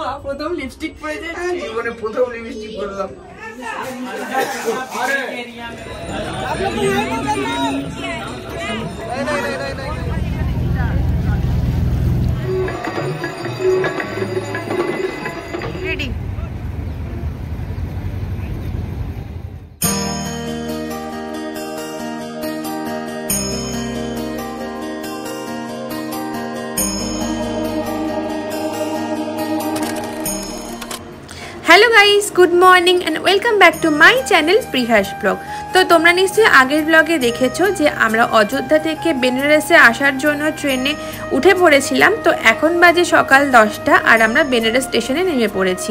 মা প্রথম লিপস্টিক পরেছে, জীবনে প্রথম লিপস্টিক পরলাম। Ready. Hello guys, good morning and welcome back to my channel Prihas blog. तो তোমরা নিশ্চয়ই আগের ব্লগে দেখেছো যে আমরা অযোধ্যা থেকে বেনারসে আসার জন্য ট্রেনে উঠে পড়েছিলাম। তো এখন বাজে সকাল 10টা আর আমরা বেনারস স্টেশনে নেমে পড়েছি।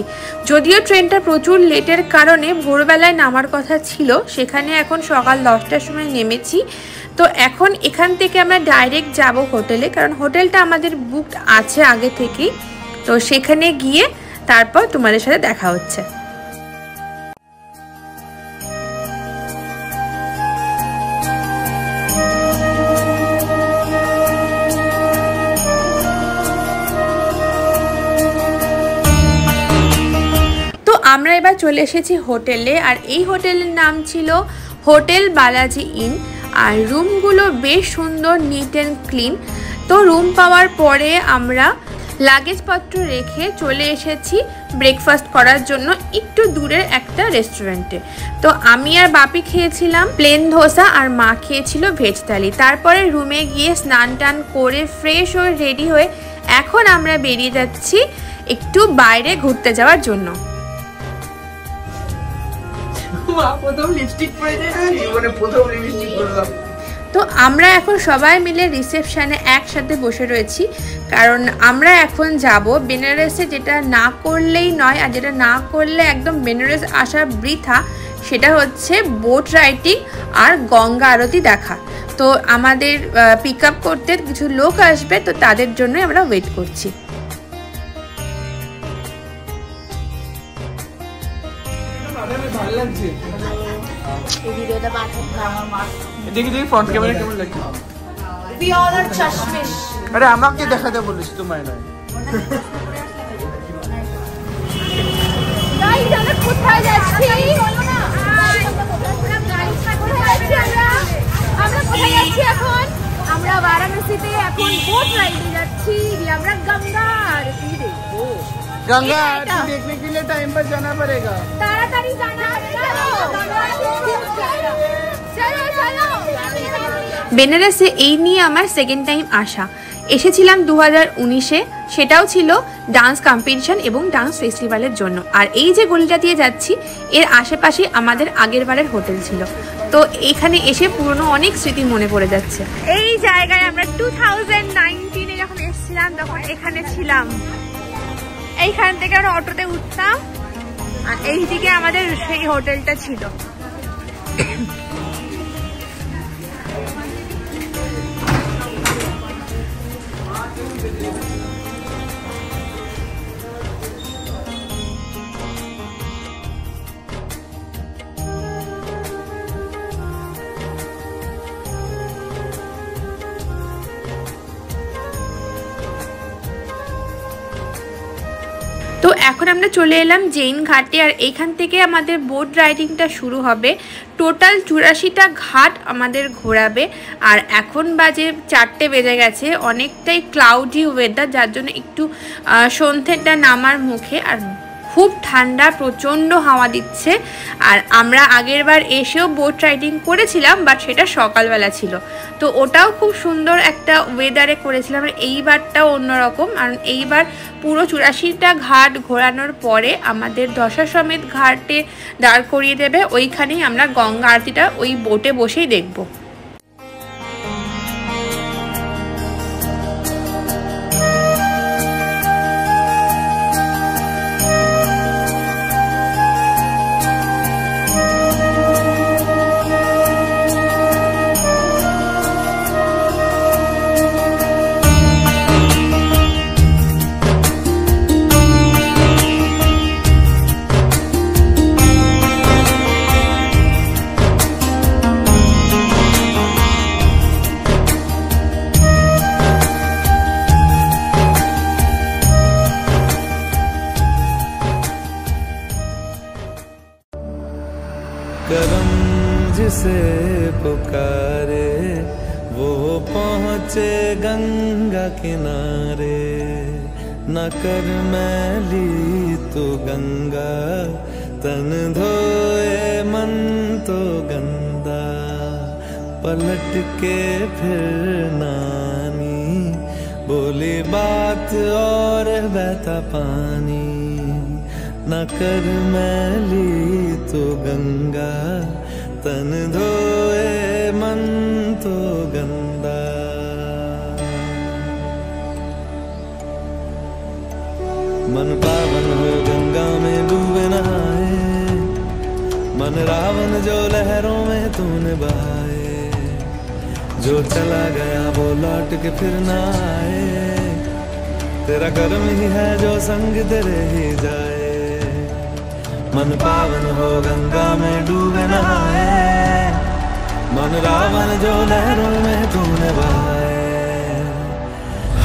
যদিও ট্রেনটা প্রচুর লেটের কারণে ভোরবেলায় নামার কথা ছিল, সেখানে এখন সকাল 10টার সময় নেমেছি। তো এখন এখান থেকে আমরা ডাইরেক্ট যাব হোটেলে, কারণ হোটেলটা আমাদের বুকড আছে আগে থেকেই। তো সেখানে গিয়ে তারপর তোমাদের সাথে দেখা হচ্ছে। তো আমরা এবার চলে এসেছি হোটেলে, আর এই হোটেলের নাম ছিল হোটেল বালাজি ইন। আর রুমগুলো বেশ সুন্দর, নিট অ্যান্ড ক্লিন। তো রুম পাওয়ার পরে আমরা লাগেজপত্র রেখে চলে এসেছি ব্রেকফাস্ট করার জন্য একটু দূরের একটা রেস্টুরেন্টে। তো আমি আর বাপি খেয়েছিলাম প্লেন ধোসা আর মা খেয়েছিল ভেজ থালি। তারপরে রুমে গিয়ে স্নান টান করে ফ্রেশ হয়ে রেডি হয়ে এখন আমরা বেরিয়ে যাচ্ছি একটু বাইরে ঘুরতে যাওয়ার জন্য। মা প্রথম লিপস্টিক পরেছে, জীবনে প্রথম লিপস্টিক পরলাম। তো আমরা এখন সবাই মিলে রিসেপশনে একসাথে বসে রয়েছি, কারণ আমরা এখন যাব বেনারসে। যেটা না করলেই নয়, আর যেটা না করলে একদম বেনারস আসা বৃথা, সেটা হচ্ছে বোট রাইডিং আর গঙ্গা আরতি দেখা। তো আমাদের পিক আপ করতে কিছু লোক আসবে, তো তাদের জন্যই আমরা ওয়েট করছি। ভালো লাগছে দেখি দেখি ফ্রন্ট ক্যামেরা কেমন লাগছে। আরে আমাকে দেখাতে বলেছি, তোমায় নয়। কোথায় যাচ্ছি এখন? আমরা বারাণসীতে এখন বোট রাইডে যাচ্ছি। আমরা গঙ্গার দেখবো। गंगा आरती देखने के लिए टाइम पर जाना पड़ेगा। ताड़ाताड़ी जाना। বেনারসে এই নিয়ে আমার সেকেন্ড টাইম আসা। এসেছিলাম 2019-এ, সেটাও ছিল ডান্স কম্পিটিশন এবং ডান্স ফেস্টিভ্যালের জন্য। আর এই যে গলিটা দিয়ে যাচ্ছি, এর আশেপাশে আমাদের আগের বারের হোটেল ছিল। তো এখানে এসে পুরনো অনেক স্মৃতি মনে পড়ে যাচ্ছে। এই জায়গায় আমরা 2019-এ যখন এসেছিলাম তখন এখানে ছিলাম। এইখান থেকে আমরা অটোতে উঠতাম, আর এইদিকে আমাদের সেই হোটেলটা ছিল। তো এখন আমরা চলে এলাম জৈন ঘাটে, আর এইখান থেকে আমাদের বোট রাইডিংটা শুরু হবে। টোটাল 84টা ঘাট আমাদের ঘোরাবে। আর এখন বাজে 4টে বেজে গেছে, অনেকটাই ক্লাউডি ওয়েদার, যার জন্য একটু সন্ধ্যেটা নামার মুখে। আর খুব ঠান্ডা, প্রচণ্ড হাওয়া দিচ্ছে। আর আমরা আগের বার এসেও বোট রাইডিং করেছিলাম, বাট সেটা সকালবেলা ছিল। তো ওটাও খুব সুন্দর একটা ওয়েদারে করেছিলাম। আর এইবারটাও অন্যরকম, কারণ এইবার পুরো 84টা ঘাট ঘোরানোর পরে আমাদের দশাশ্বমেধ ঘাটে দাঁড় করিয়ে দেবে। ওইখানেই আমরা গঙ্গা আরতিটা ওই বোটে বসেই দেখব। जिसे पुकारे वो पहुँचे गंगा किनारे। न कर मैली तो गंगा तन धोए मन तो गंदा। पलट के फिर नानी बोली बात और बहता पानी। न कर मैली तो गंगा तन धोए मन तो गंदा। मन पावन हो गंगा में डूबे नहाए। मन रावण जो लहरों में तूने बहाए। जो चला गया वो लौट के फिर ना आए। तेरा कर्म ही है जो संग तेरे ही जाए। मन पावन हो गंगा में डूबे नहाए। मन रावण जो लहरों में तूने बहाए।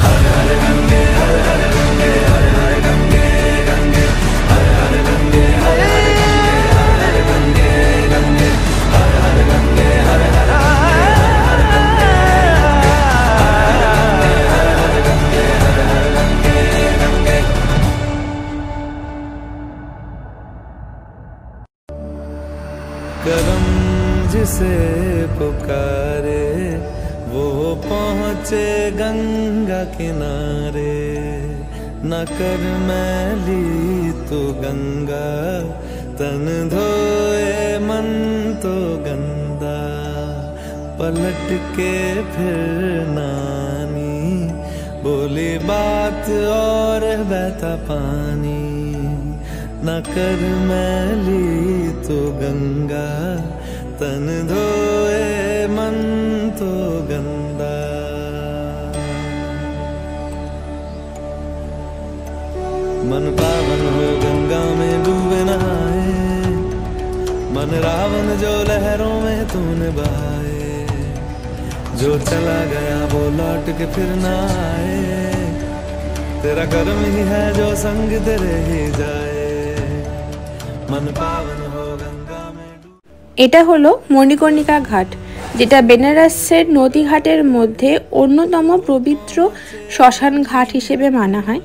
हर हर गंगे हर हर गंगे हर हर गंगे गंगे हर हर गंगे हर हर गंगे गंगे हर हर गंगे हर हर करम जिसे पुकारे वो पहुँचे गंगा किनारे। न कर मैली तो गंगा तन धोए मन तो गंदा। पलट के फिर नानी बोली बात और बहता पानी। न कर मैली तो गंगा तन धोए मन तो गंदा। मन पावन हो गंगा में डूबे नहाए। मन रावण जो लहरों में तूने बहाए। जो चला गया वो लौट के फिर ना आए। तेरा कर्म ही है जो संग तेरे ही जाए। मन पावन हो गंगा में। এটা হলো মণিকর্ণিকা ঘাট, যেটা বেনারসের নদীঘাটের মধ্যে অন্যতম পবিত্র শ্মশান ঘাট হিসেবে মানা হয়।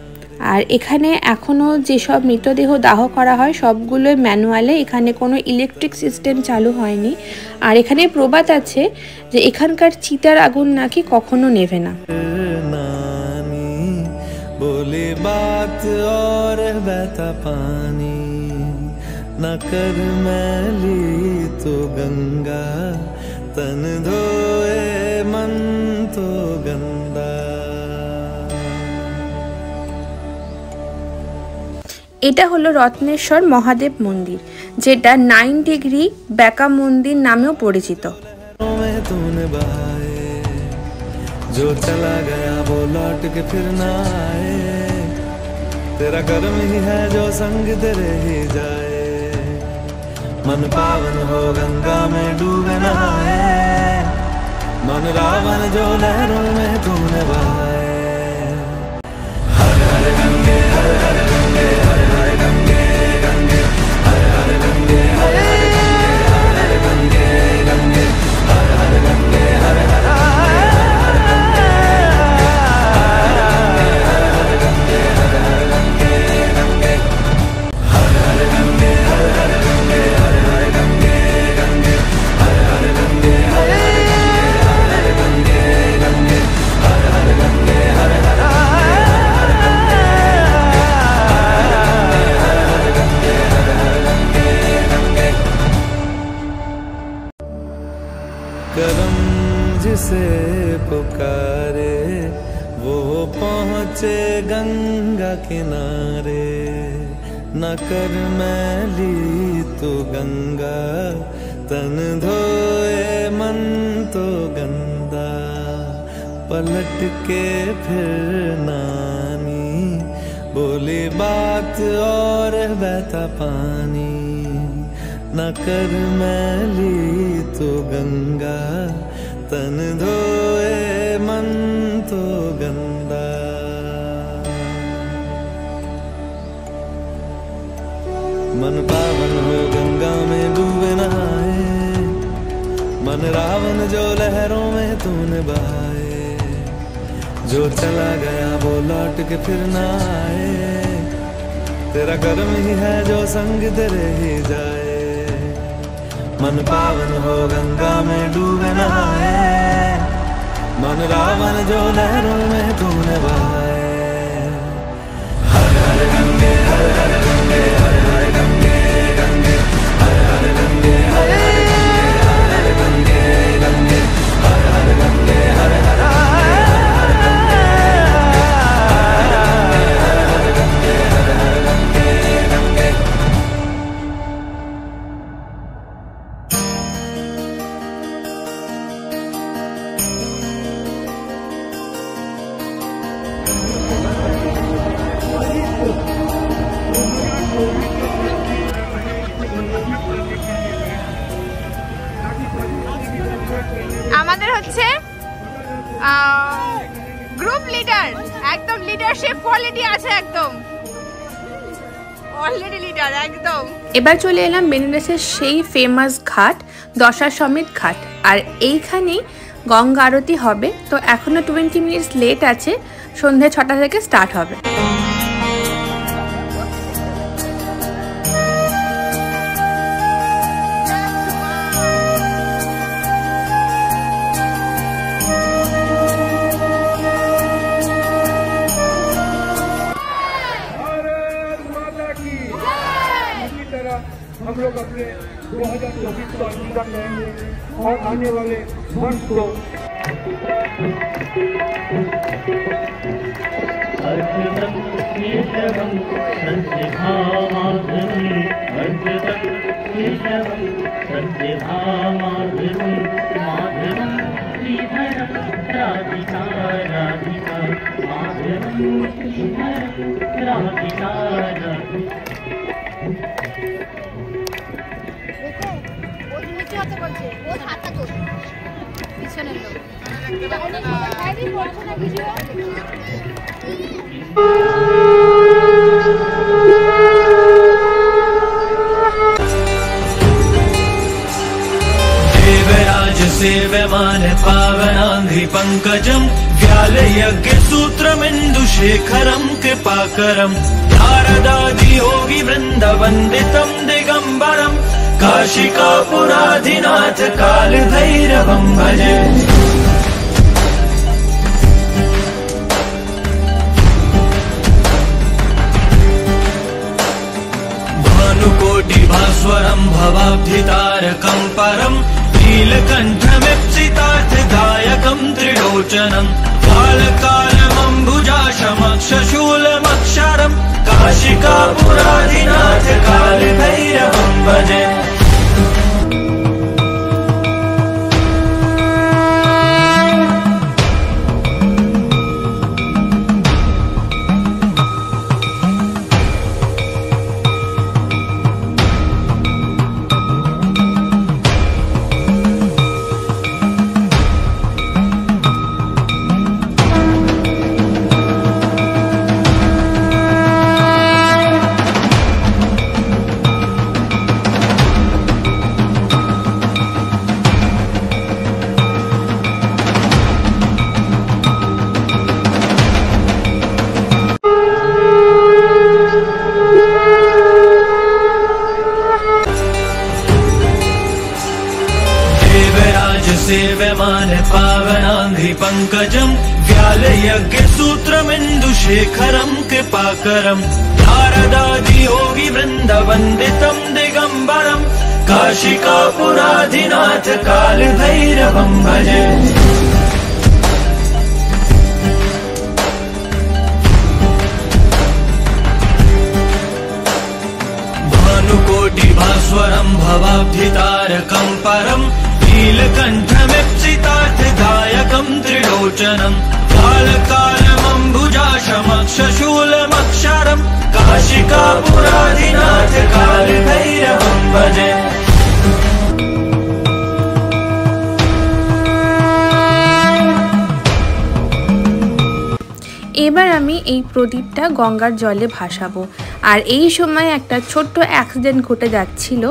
আর এখানে এখনও যেসব মৃতদেহ দাহ করা হয় সবগুলোই ম্যানুয়ালে, এখানে কোনো ইলেকট্রিক সিস্টেম চালু হয়নি। আর এখানে প্রবাদ আছে যে এখানকার চিতার আগুন নাকি কখনো নেভে না। बोली बात और बहता पानी। न कर मैली तो गंगा तन धोए मन तो गंदा। এটা হলো রত্নেশ্বর মহাদেব মন্দির, যেটা 9 ডিগ্রি ব্যাকা মন্দির নামেও পরিচিত। तूने बहाए। जो चला गया वो लौट के फिर ना आए। तेरा कर्म ही है जो संग तेरे ही जाए। मन पावन हो गंगा में डूबे नहाए। मन रावण जो लहरों में तूने बहाए। हर हर गंगे हर हर गंगे हर हर गंगे गंगे हर हर गंगे हर हर गंगे गंगे हर हर गंगे हर हर करम जिसे पुकारे वो पहुँचे गंगा किनारे। न कर मैली तो गंगा तन धोए मन तो गंदा। पलट के फिर नानी बोली बात और बहता पानी। न कर मैली तो गंगा तन धोए मन तो गंदा। मन पावन हो गंगा में डूबे नहाए। मन रावण जो लहरों में तूने बहाए, जो चला गया वो लौट के फिर ना आए, तेरा कर्म ही है जो संग तेरे ही जाए। मन पावन हो गंगा में डूबे नहाए, मन रावण जो लहरों में तूने बहाए। हर हर गंगे हर हर गंगे हर हर गंगे गंगे हर हर गंगे हर हर गंगे गंगे हर हर गंगे हर हर আমাদের হচ্ছে গ্রুপ লিডার, একদম লিডারশিপ কোয়ালিটি আছে, একদম অলরেডি লিডার একদম। এবার চলে এলাম বেনারসের সেই ফেমাস ঘাট দশাশ্বমেধ ঘাট, আর এইখানেই গঙ্গা আরতি হবে। তো এখনো 20 মিনিটস লেট আছে, সন্ধ্যে 6টা থেকে স্টার্ট হবে। हम लोग अपने 2024 को अलविदा कहेंगे और आने वाले वर्ष को देवराज सेव्यमान पावनांघ्रि पंकजं व्याल यज्ञ सूत्रमिन्दुशेखरं कृपाकरं नारदादि योगी वृंद वंदितं दिगंबरं काशिकापुराधिनाथ कालभैरवं भजे। भानुकोटि भास्वरं भवाब्धितारकं परं नीलकण्ठमीप्सितार्थदायकं त्रिलोचनं कालकालमम्बुजाशमक्षशूलमक्षरं काशिकापुराधिनाथ कालभैरवं भजे। सेव्यमान पावनांघ्रि पंकजं व्याल यज्ञ सूत्रमिन्दुशेखरं कृपाकरं नारदादि योगी वृंद वंदितं दिगंबरं काशिकापुराधिनाथ कालभैरवं भजे। भानुकोटि भास्वरं भवाब्धितारकं परं नीलकण्ठमीप्सितार्थदायकं त्रिलोचनं कालकालमम्बुजाशमक्षशूलमक्षरं काशिकापुराधिनाथ कालभैरवं भजे। এবার আমি এই প্রদীপটা গঙ্গার জলে ভাসাবো। আর এই সময় একটা ছোট্ট অ্যাক্সিডেন্ট ঘটে যাচ্ছিল,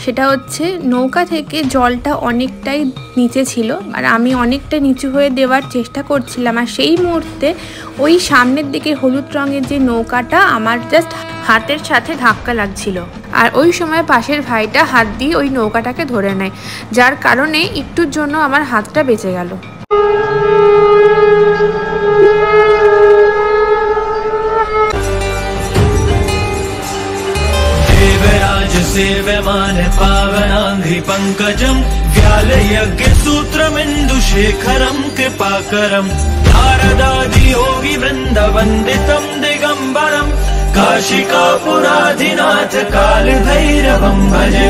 সেটা হচ্ছে নৌকা থেকে জলটা অনেকটাই নিচে ছিল আর আমি অনেকটা নিচু হয়ে দেওয়ার চেষ্টা করছিলাম, আর সেই মুহূর্তে ওই সামনের দিকে হলুদ রঙের যে নৌকাটা আমার জাস্ট হাতের সাথে ধাক্কা লাগছিল, আর ওই সময় পাশের ভাইটা হাত দিয়ে ওই নৌকাটাকে ধরে নেয়, যার কারণে একটুর জন্য আমার হাতটা বেঁচে গেল। सेव्यमान पावनांघ्रि पंकजं व्याल यज्ञ सूत्रमिन्दुशेखरं कृपाकरं नारदादि योगी वृन्द वन्दितं दिगंबरं काशिकापुराधिनाथ कालभैरवं भजे।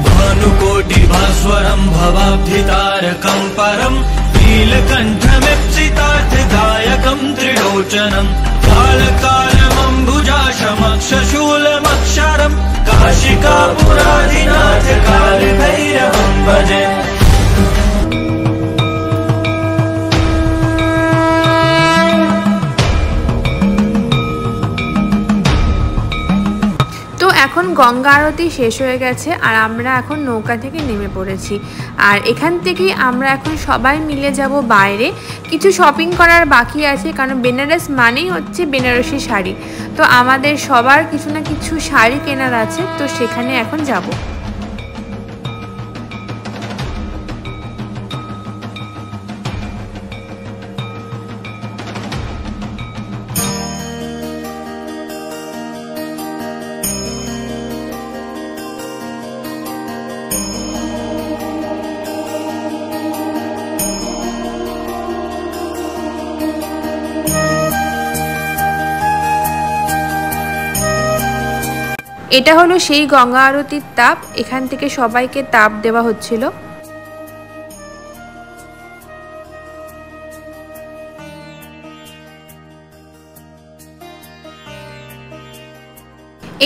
भानुकोटिभास्वरं भवाब्धितारकं परं नीलकण्ठमीप्सितार्थदायकं त्रिलोचनं कालकालमम्बुजाशमक्षशूलमक्षरं काशिकापुराधिनाथ कालभैरवं भजे। তো এখন গঙ্গা আরতি শেষ হয়ে গেছে আর আমরা এখন নৌকা থেকে নেমে পড়েছি, আর এখান থেকেই আমরা এখন সবাই মিলে যাব বাইরে। কিছু শপিং করার বাকি আছে, কারণ বেনারস মানেই হচ্ছে বেনারসি শাড়ি, তো আমাদের সবার কিছু না কিছু শাড়ি কেনার আছে, তো সেখানে এখন যাব। এটা হলো সেই গঙ্গা আরতির তাপ, এখান থেকে সবাইকে তাপ দেওয়া হচ্ছিল।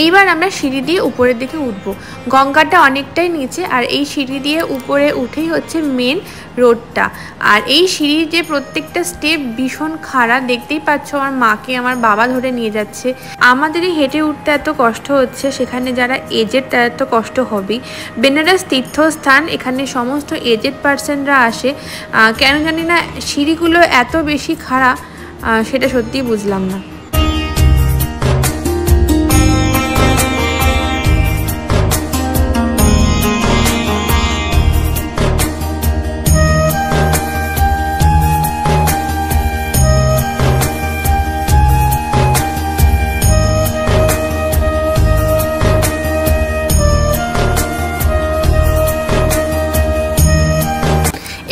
এইবার আমরা সিঁড়ি দিয়ে উপরের দিকে উঠব। গঙ্গাটা অনেকটাই নিচে, আর এই সিঁড়ি দিয়ে উপরে উঠেই হচ্ছে মেন রোডটা। আর এই সিঁড়ির যে প্রত্যেকটা স্টেপ ভীষণ খাড়া, দেখতেই পাচ্ছ আমার মাকে আমার বাবা ধরে নিয়ে যাচ্ছে। আমাদেরই হেঁটে উঠতে এত কষ্ট হচ্ছে, সেখানে যারা এজেড তারা এত কষ্ট হবেই। বেনারস তীর্থস্থান, এখানে সমস্ত এজেড পার্সনরা আসে, কেন জানি না সিঁড়িগুলো এত বেশি খাড়া, সেটা সত্যিই বুঝলাম না।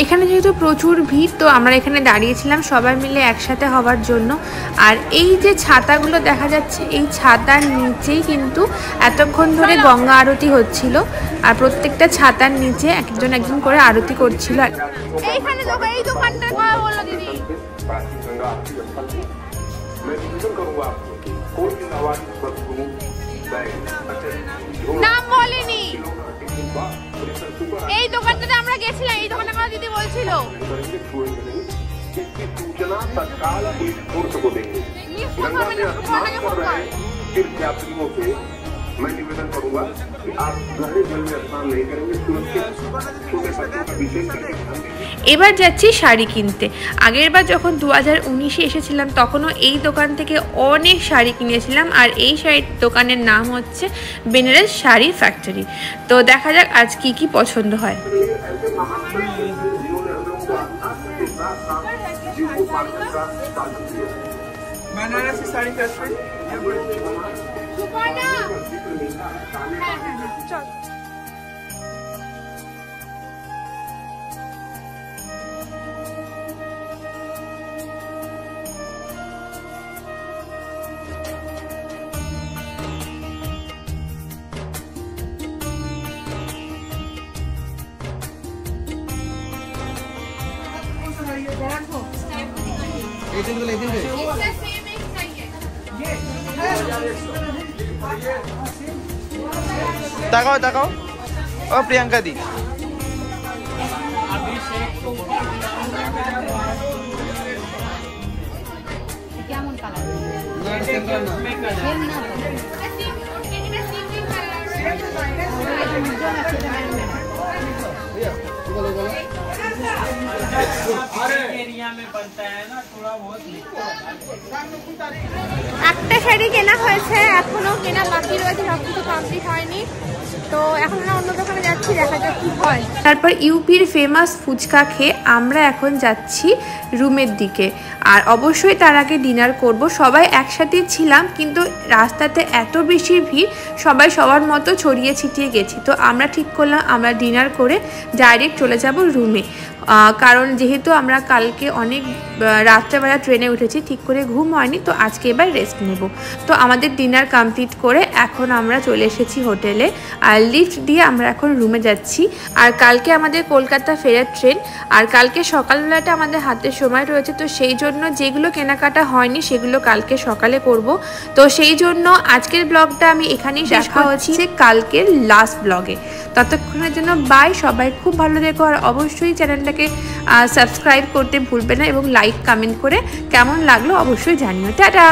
এখানে যেহেতু প্রচুর ভিড়, তো আমরা এখানে দাঁড়িয়েছিলাম সবাই মিলে একসাথে হওয়ার জন্য। আর এই যে ছাতাগুলো দেখা যাচ্ছে, এই ছাতার নিচেই কিন্তু এতক্ষণ ধরে গঙ্গা আরতি হচ্ছিল, আর প্রত্যেকটা ছাতার নিচে একজন একজন করে আরতি করছিল। এই দোকানটার কথা বলো দিদি। নাম বলেনি। এই দোকানটাতে আমরা গেছিলাম, এই দোকানের কথা দিদি বলছিল। मैं निवेदन करूंगा कि आप गहरे जल में स्नान नहीं करेंगे, सुरक्षित छोटे बच्चों का विशेष करके। এবার যাচ্ছি শাড়ি কিনতে। আগেরবার যখন 2019-এ এসেছিলাম তখনও এই দোকান থেকে অনেক শাড়ি কিনেছিলাম, আর এই শাড়ির দোকানের নাম হচ্ছে বেনারস শাড়ি ফ্যাক্টরি। তো দেখা যাক আজ কি কি পছন্দ হয়। বেনারসি শাড়ি ফ্যাক্টরি চল। তাকাও তাকাও। ओ प्रियंका दी কেমন কালার একটা শাড়ি কেনা হয়েছে, এখনো কেনা বাকি রয়েছে, সবকিছু কমপ্লিট হয়নি। তো এখন আমরা অন্য দোকানে যাচ্ছি, দেখা যাক কি হয়। তারপর ইউপির ফেমাস ফুচকা খেয়ে আমরা এখন যাচ্ছি রুমের দিকে। আর অবশ্যই তার আগে ডিনার করব। সবাই একসাথে ছিলাম, কিন্তু রাস্তাতে এত বেশি ভিড়, সবাই সবার মতো ছড়িয়ে ছিটিয়ে গেছি। তো আমরা ঠিক করলাম আমরা ডিনার করে ডাইরেক্ট চলে যাব রুমে। কারণ যেহেতু আমরা কালকে অনেক রাত্রেবেলা ট্রেনে উঠেছি, ঠিক করে ঘুম হয়নি, তো আজকে এবার রেস্ট নেব। তো আমাদের ডিনার কমপ্লিট করে এখন আমরা চলে এসেছি হোটেলে, আর লিফট দিয়ে আমরা এখন রুমে যাচ্ছি। আর কালকে আমাদের কলকাতা ফেরার ট্রেন, আর কালকে সকালবেলাটা আমাদের হাতে সময় রয়েছে, তো সেই জন্য যেগুলো কেনাকাটা হয়নি সেগুলো কালকে সকালে করব। তো সেই জন্য আজকের ব্লগটা আমি এখানেই দেখা হচ্ছে কালকের লাস্ট ব্লগে। ততক্ষণের জন্য বাই, সবাই খুব ভালো দেখো, আর অবশ্যই চ্যানেলটাকে সাবস্ক্রাইব করতে ভুলবে না, এবং লাইক কমেন্ট করে কেমন লাগলো অবশ্যই জানিও। টাটা।